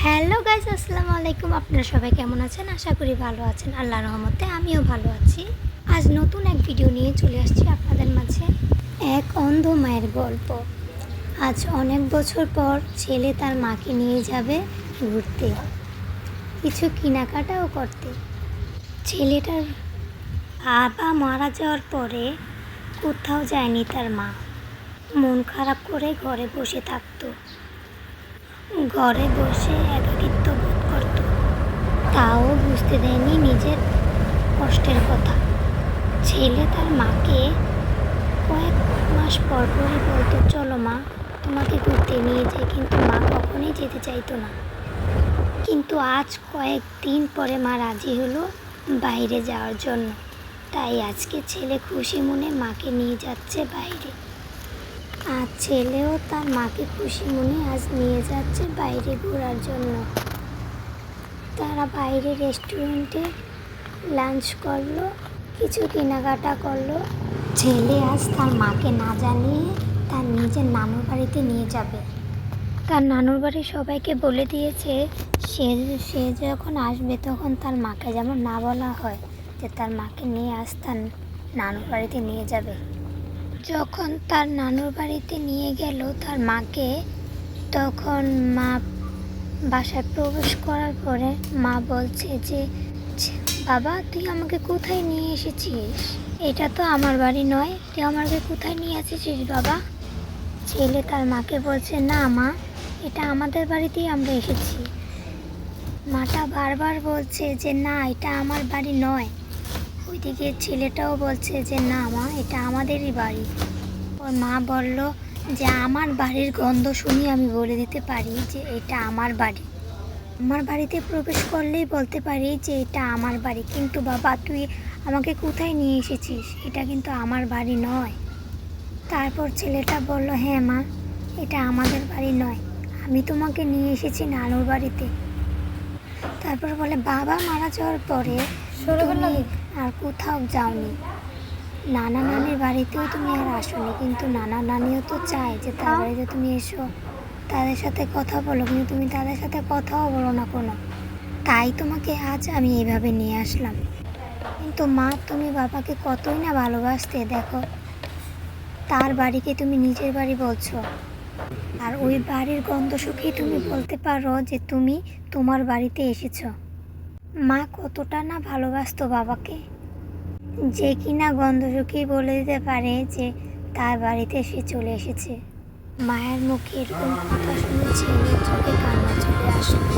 Hello guys, আসসালামু আলাইকুম। আপনারা সবাই কেমন আছেন? আশা করি ভালো আছেন। আল্লাহর রহমতে আমিও ভালো আছি। আজ নতুন এক ভিডিও নিয়ে চলে আসছি আপনাদের মাঝে। এক অন্ধ মায়ের গল্প। আজ অনেক বছর পর ছেলে তার মাকে নিয়ে যাবে ঘুরতে, কিছু কেনাকাটাও করতে। ছেলেটার বাবা মারা যাওয়ার পরে কোথাও যায়নি তার মা। মন খারাপ করে ঘরে বসে থাকতো। ঘরে বসে একাকিত্ব বোধ করত। তাও বুঝতে দেয়নি নিজের কষ্টের কথা। ছেলে তার মাকে কয়েক মাস পর পরই বলতো, চলো মা, তোমাকে ঘুরতে নিয়ে যাই। কিন্তু মা কখনোই যেতে চাইতো না। কিন্তু আজ কয়েকদিন পরে মা রাজি হলো বাইরে যাওয়ার জন্য। তাই আজকে ছেলে খুশি মনে মাকে নিয়ে যাচ্ছে বাইরে। আর ছেলেও তার মাকে খুশি মনে আজ নিয়ে যাচ্ছে বাইরে ঘোরার জন্য। তারা বাইরে রেস্টুরেন্টে লাঞ্চ করলো, কিছু কেনাকাটা করলো। ছেলে আজ তার মাকে না জানিয়ে তার নিজের নানুর বাড়িতে নিয়ে যাবে। তার নানুর বাড়ি সবাইকে বলে দিয়েছে সে যখন আসবে তখন তার মাকে যেমন না বলা হয় যে তার মাকে নিয়ে আজ তার নানুর বাড়িতে নিয়ে যাবে। যখন তার নানুর বাড়িতে নিয়ে গেল তার মাকে, তখন মা বাসায় প্রবেশ করার পরে মা বলছে যে, বাবা তুই আমাকে কোথায় নিয়ে এসেছিস? এটা তো আমার বাড়ি নয়, তুই আমাকে কোথায় নিয়ে এসেছিস বাবা? ছেলে তার মাকে বলছে, না মা, এটা আমাদের বাড়িতেই আমরা এসেছি। মাটা বারবার বলছে যে না, এটা আমার বাড়ি নয়। ওইদিকে ছেলেটাও বলছে যে না মা, এটা আমাদেরই বাড়ি। ওর মা বলল যে আমার বাড়ির গন্ধ শুনি আমি বলে দিতে পারি যে এটা আমার বাড়ি। আমার বাড়িতে প্রবেশ করলেই বলতে পারি যে এটা আমার বাড়ি। কিন্তু বাবা তুই আমাকে কোথায় নিয়ে এসেছিস? এটা কিন্তু আমার বাড়ি নয়। তারপর ছেলেটা বলল, হ্যাঁ মা, এটা আমাদের বাড়ি নয়, আমি তোমাকে নিয়ে এসেছি নানুর বাড়িতে। তারপর বলে, বাবা মারা যাওয়ার পরে তুমি আর কোথাও যাওনি, নানা নানির বাড়িতেও তুমি আর আসোনি। কিন্তু নানা নানিও তো চায় যে তার বাড়িতে তুমি এসো, তাদের সাথে কথা বলো, কিন্তু তুমি তাদের সাথে কথাও বলো না কোনো। তাই তোমাকে আজ আমি এইভাবে নিয়ে আসলাম। কিন্তু মা, তুমি বাবাকে কতই না ভালোবাসতে, দেখো তার বাড়িকে তুমি নিজের বাড়ি বলছো। আর ওই বাড়ির গন্ধ শুকেই তুমি বলতে পারো যে তুমি তোমার বাড়িতে এসেছো। মা কতটা না ভালোবাসতো বাবাকে, যে কিনা গন্ধ শুকেই বলে দিতে পারে যে তার বাড়িতে সে চলে এসেছে। মায়ের মুখে এরকম কথা শুনে ছেলের চোখে কান্না চলে আসলো।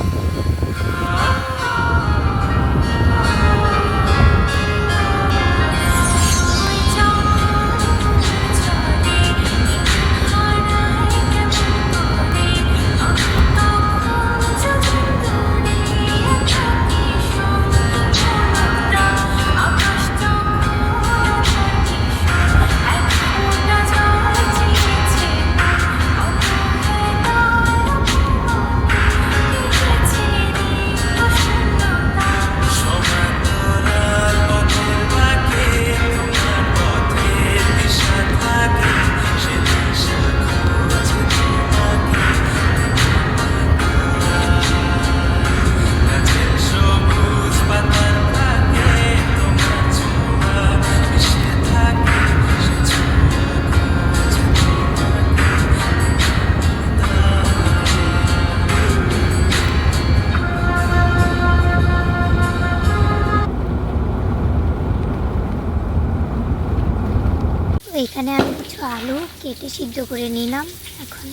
এখানে আমি কিছু আলু কেটে সিদ্ধ করে নিলাম। এখন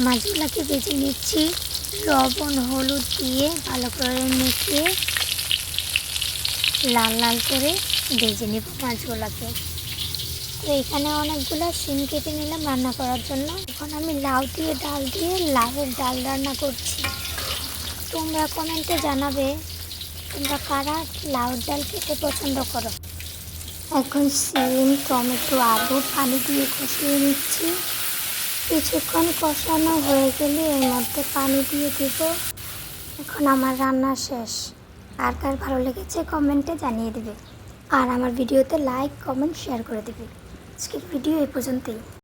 মাছগুলোকে ভেজে নিচ্ছি। লবণ হলুদ দিয়ে ভালো করে মেখে লাল লাল করে ভেজে নেব মাছগুলোকে। তো এখানে অনেকগুলো শিম কেটে নিলাম রান্না করার জন্য। এখন আমি লাউ দিয়ে ডাল দিয়ে লাউয়ের ডাল রান্না করছি। তোমরা কমেন্টে জানাবে তোমরা কারা লাউয়ের ডাল খেতে পছন্দ করো। এখন সিম, টমেটো, আলু পানি দিয়ে কষিয়ে নিচ্ছি। কিছুক্ষণ কষানো হয়ে গেলে এর মধ্যে পানি দিয়ে দেব। এখন আমার রান্না শেষ। আর কার ভালো লেগেছে কমেন্টে জানিয়ে দেবে। আর আমার ভিডিওতে লাইক, কমেন্ট, শেয়ার করে দেবে। আজকের ভিডিও এই পর্যন্তই।